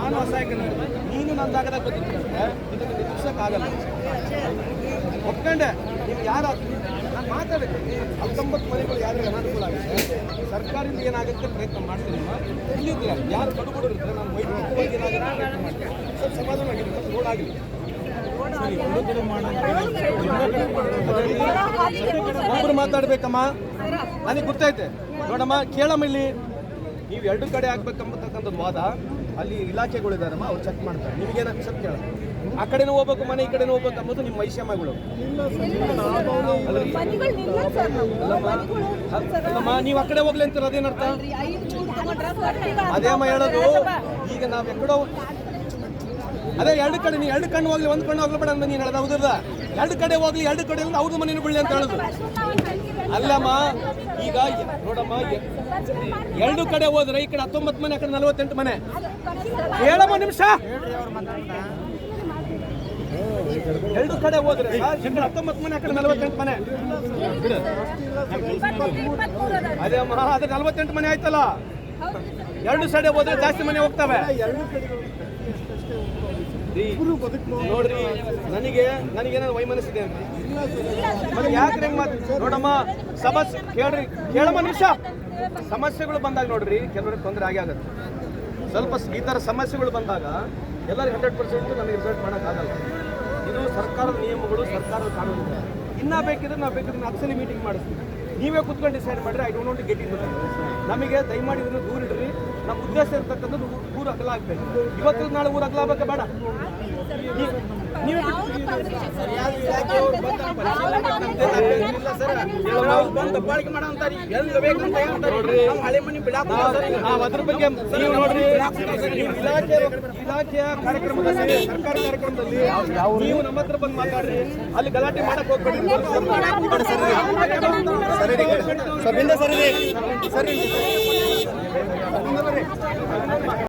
ನಾನು ಅಸಹಾಯಕ, ನೀನು ನನ್ನ ಜಾಗದಾಗ ಬಂದಿದ್ದಂತೆ ಇದನ್ನು ನಿಲ್ಲಿಸೋಕ್ಕಾಗಲ್ಲ. ಒಪ್ಕೊಂಡೆ ನೀವು ಯಾರು ನಾನು ಮಾತಾಡಿದೆ 19 ಮನೆಗಳು ಯಾರಿಗೆ ಅನಾನುಕೂಲ ಆಗಿದೆ, ಸರ್ಕಾರದಿಂದ ಏನಾಗುತ್ತೆ ಪ್ರಯತ್ನ ಮಾಡ್ತೀನಿ. ಇಲ್ಲಿದ್ದೀರ ಯಾರು ಬಡಬಡರು ಇರ್ತಾರೆ, ನಾನು ವೈಯಕ್ತಿಕವಾಗಿ ಏನಾಗುತ್ತೆ ಪ್ರಯತ್ನ ಮಾಡ್ತೀನಿ. ಸ್ವಲ್ಪ ಸಮಾಧಾನವಾಗಿರುತ್ತೆ, ರೋಡಾಗಲಿ ಒಬ್ಬರು ಮಾತಾಡ್ಬೇಕಮ್ಮ, ನನಗೆ ಗೊತ್ತೈತೆ ನೋಡಮ್ಮ. ಕೇಳಮ್ಮ, ಇಲ್ಲಿ ನೀವು ಎರಡು ಕಡೆ ಆಗ್ಬೇಕಂಬತಕ್ಕಂಥದ್ದು ವಾದ ಅಲ್ಲಿ ಇಲಾಖೆಗಳಿದಾರಮ್ಮ, ಅವ್ರು ಚೆಕ್ ಮಾಡ್ತಾರೆ. ನಿಮಗೇನು ಸ್ವಲ್ಪ ಕೇಳ, ಆ ಕಡೆನೂ ಹೋಗ್ಬೇಕು ಮನೆ, ಈ ಕಡೆನೂ ಹೋಗ್ಬೇಕು ಅಂಬೋದು ನಿಮ್ಮ ವೈಷಮ್ಯಗಳು ಅಲ್ಲಮ್ಮ. ನೀವು ಆ ಕಡೆ ಹೋಗ್ಲಿ ಅಂತೀರ, ಅದೇನರ್ಥ? ಅದೇ ಅಮ್ಮ ಹೇಳೋದು. ಈಗ ನಾವು ಎಕ್ಕಡೋ ಅದೇ ಎರಡು ಕಡೆ, ನೀವು ಎರಡು ಕಣ್ಣು ಹೋಗ್ಲಿ, ಒಂದು ಕಣ್ಣು ಹೋಗ್ಲಬೇಡ ಅಂತ ನೀನು ಹೇಳೋದು ಹೌದಲ್ಲ. ಎರಡು ಕಡೆ ಹೋಗ್ಲಿ, ಎರಡು ಕಡೆ ಅವ್ರದ್ದು ಮನೇನು ಬಿಡ್ಲಿ ಅಂತ ಹೇಳೋದು ಅಲ್ಲಮ್ಮ. ಈಗ ನೋಡಮ್ಮ, ಎರಡು ಕಡೆ ಹೋದ್ರೆ ಈ ಕಡೆ 19 ಮನೆ, ಆ ಕಡೆ 48 ಮನೆ. ಹೇಳಮ್ಮ ನಿಮಿಷ. ಎರಡು ಕಡೆ ಹೋದ್ರೆ 19 ಮನೆ, ಆ ಕಡೆ 48 ಮನೆ. ಅದೇ ಅಮ್ಮ, ಅದೇ 48 ಮನೆ ಆಯ್ತಲ್ಲ. ಎರಡು ಸೈಡ್ ಹೋದ್ರೆ ಜಾಸ್ತಿ ಮನೆ ಹೋಗ್ತವೆ ನೋಡ್ರಿ. ನನಗೇನಾದ್ರು ವೈಮನಸ್ಸಿದೆ ಅಂತ ಮತ್ತೆ ಯಾಕೆ ಹೆಂಗ್ ನೋಡಮ್ಮ. ಸಮಸ್ಯೆ ಕೇಳಮ್ಮ ನಿಮಿಷ. ಸಮಸ್ಯೆಗಳು ಬಂದಾಗ ನೋಡ್ರಿ, ಕೆಲವರಿಗೆ ತೊಂದರೆ ಆಗುತ್ತೆ. ಸ್ವಲ್ಪ ಈ ಥರ ಸಮಸ್ಯೆಗಳು ಬಂದಾಗ ಎಲ್ಲರಿಗೂ 100% ನಮಗೆ ರಿಸಲ್ಟ್ ಮಾಡೋಕ್ಕಾಗಲ್ಲ. ಇದು ಸರ್ಕಾರದ ನಿಯಮಗಳು, ಸರ್ಕಾರದ ಕಾನೂನು. ಇನ್ನೂ ಬೇಕಿದ್ರೆ ನಾವು ಬೇಕಾದ್ರೆ 10 ಸಲ ಮೀಟಿಂಗ್ ಮಾಡಿಸ್ತೀವಿ. ನೀವೇ ಕುತ್ಕೊಂಡು ಡಿಸೈಡ್ ಮಾಡಿದ್ರೆ I don't want to get in. ನಮಗೆ ದಯಮಾಡಿ ಇದನ್ನು ದೂರ ಇಡ್ರಿ. ನಮ್ಮ ಉದ್ದೇಶ ಇರ್ತಕ್ಕಂಥದ್ದು ಊರು ಅಗಲ ಆಗಬೇಕು. ಇವತ್ತು ನಾಳೆ ಊರು ಅಗಲ ಆಗಬೇಕ ಬೇಡ? ನೀವು ಅದ್ರ ಬಗ್ಗೆ ನೀವು ನೋಡ್ರಿ, ಇಲಾಖೆಯ ಕಾರ್ಯಕ್ರಮದಲ್ಲಿ, ಸರ್ಕಾರಿ ಕಾರ್ಯಕ್ರಮದಲ್ಲಿ ನೀವು ನಮ್ಮ ಹತ್ರ ಬಂದು ಮಾತಾಡ್ರಿ. ಅಲ್ಲಿ ಗಲಾಟೆ ಮಾಡಕ್ ಹೋಗ್ಬೇಡಿ. ಸರಿ